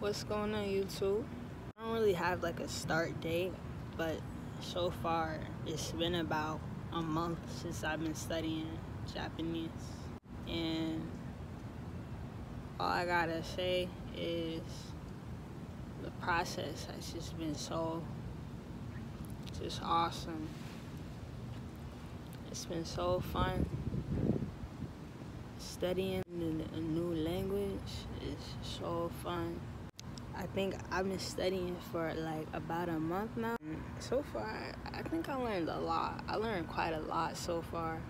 What's going on, YouTube? I don't really have like a start date, but so far it's been about a month since I've been studying Japanese, and all I gotta say is the process has just been so awesome. It's been so fun. Studying a new language is so fun. I think I've been studying for like about a month now. And so far, I think I learned a lot. I learned quite a lot so far.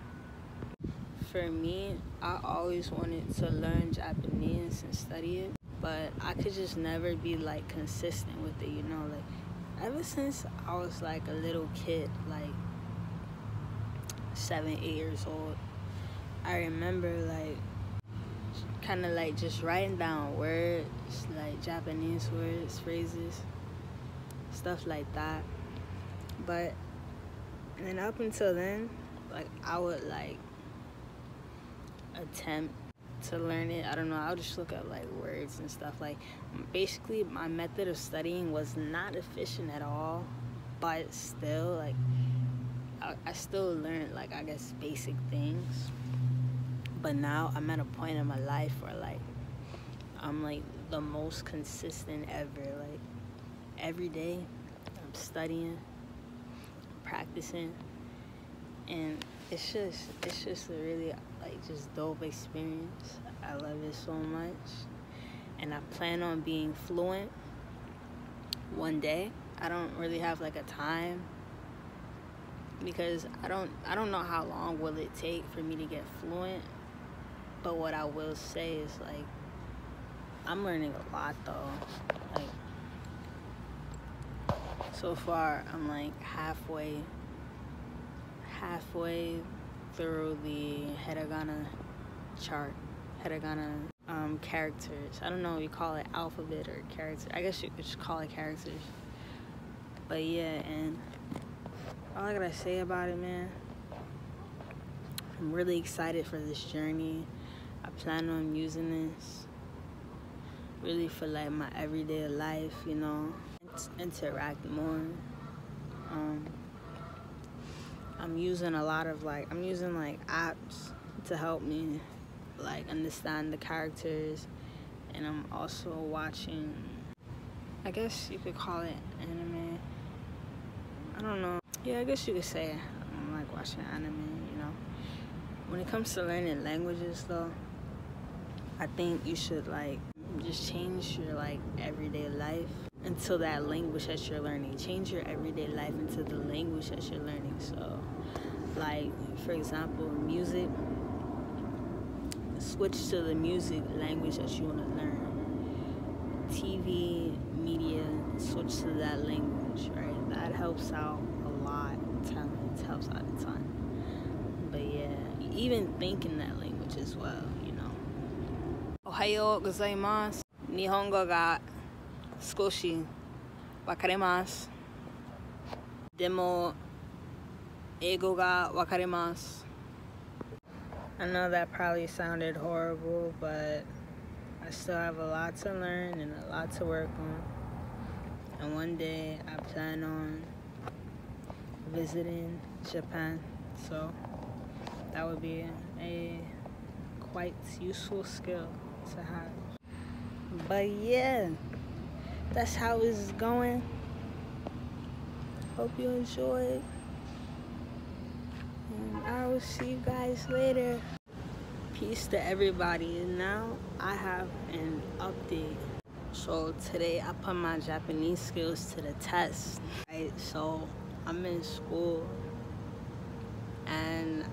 For me, I always wanted to learn Japanese and study it, but I could just never be like consistent with it, you know? Like ever since I was like a little kid, like 7, 8 years old, I remember like kind of like just writing down words, like Japanese words, phrases, stuff like that. But and then up until then, like I would like attempt to learn it. I don't know, I would just look up like words and stuff. Like basically my method of studying was not efficient at all, but still like I still learned like I guess basic things. But now I'm at a point in my life where like I'm like the most consistent ever. Like every day I'm studying, practicing, and it's just a really like just dope experience. I love it so much, and I plan on being fluent one day. I don't really have like a time, because I don't know how long will it take for me to get fluent. But what I will say is like I'm learning a lot though. Like so far I'm like halfway through the hiragana chart, hiragana characters. I don't know if you call it alphabet or character. I guess you could just call it characters. But yeah, and all I gotta say about it, man, I'm really excited for this journey. I plan on using this really for like my everyday life, you know, interact more. I'm using like apps to help me like understand the characters, and I'm also watching, I guess you could call it anime. I don't know. Yeah, I guess you could say I'm like watching anime, you know. When it comes to learning languages though, I think you should like just change your like everyday life into that language that you're learning. Change your everyday life into the language that you're learning. So like for example, music, switch to the music language that you want to learn. TV, media, switch to that language, right? That helps out a lot. It helps out a ton. But yeah, even thinking that language as well, you know. Ohayo gozaimasu. Nihongo ga skoshi wakarimasu. Demo eigo ga wakarimasu. I know that probably sounded horrible, but I still have a lot to learn and a lot to work on. And one day I plan on visiting Japan, so that would be a quite useful skill to have. But yeah, that's how it's going. Hope you enjoyed, and I will see you guys later. Peace to everybody. And now I have an update. So today I put my Japanese skills to the test, right? So I'm in school, and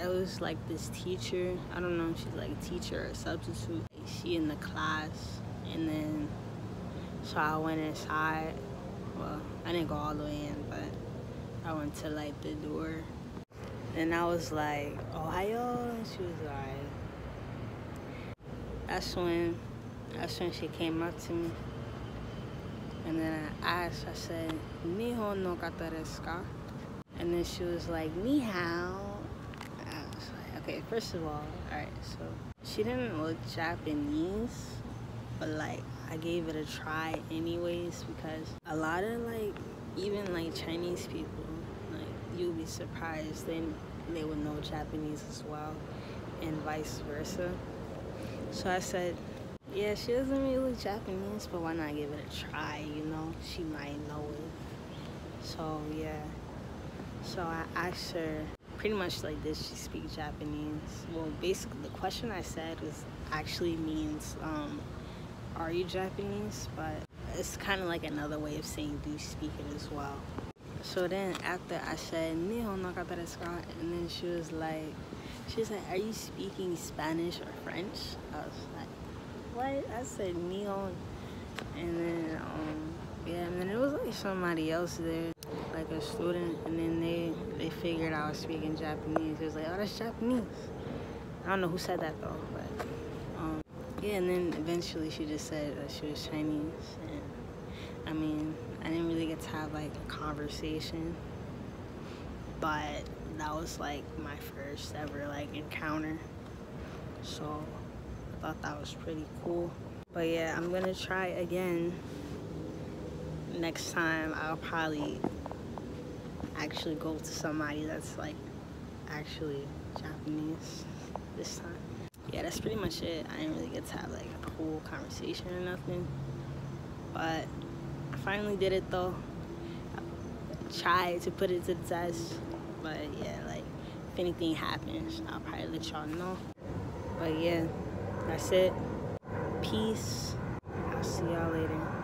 it was like this teacher, I don't know if she's like a teacher or a substitute. She in the class, and then so I went inside. Well, I didn't go all the way in, but I went to like the door, and I was like, Ohio, and she was like, that's when she came up to me, and then I asked, I said, Nihon no kata desu ka? And then she was like, ni hao. I was like, okay, first of all right, so she didn't look Japanese, but like I gave it a try anyways, because a lot of like, even like Chinese people, like you'll be surprised they would know Japanese as well, and vice versa. So I said, yeah, she doesn't really look Japanese, but why not give it a try, you know? She might know it. So yeah. So I asked her pretty much like, did she speak Japanese? Well, basically the question I said was actually means, are you Japanese? But it's kind of like another way of saying, do you speak it as well? So then after I said, Nihon no kata desu ka? And then she was like, are you speaking Spanish or French? I was like, what? I said Nihon. And then, yeah, and then it was like somebody else there, like a student, and then they figured I was speaking Japanese. It was like, oh, that's Japanese. I don't know who said that though, but, yeah, and then eventually she just said that she was Chinese, and I mean, I didn't really get to have like a conversation, but that was like my first ever like encounter, so I thought that was pretty cool. But yeah, I'm gonna try again. Next time I'll probably actually go to somebody that's like actually Japanese this time. Yeah, that's pretty much it. I didn't really get to have like a whole conversation or nothing, but I finally did it though. I tried to put it to the test, but yeah, like if anything happens, I'll probably let y'all know. But yeah, that's it. Peace. I'll see y'all later.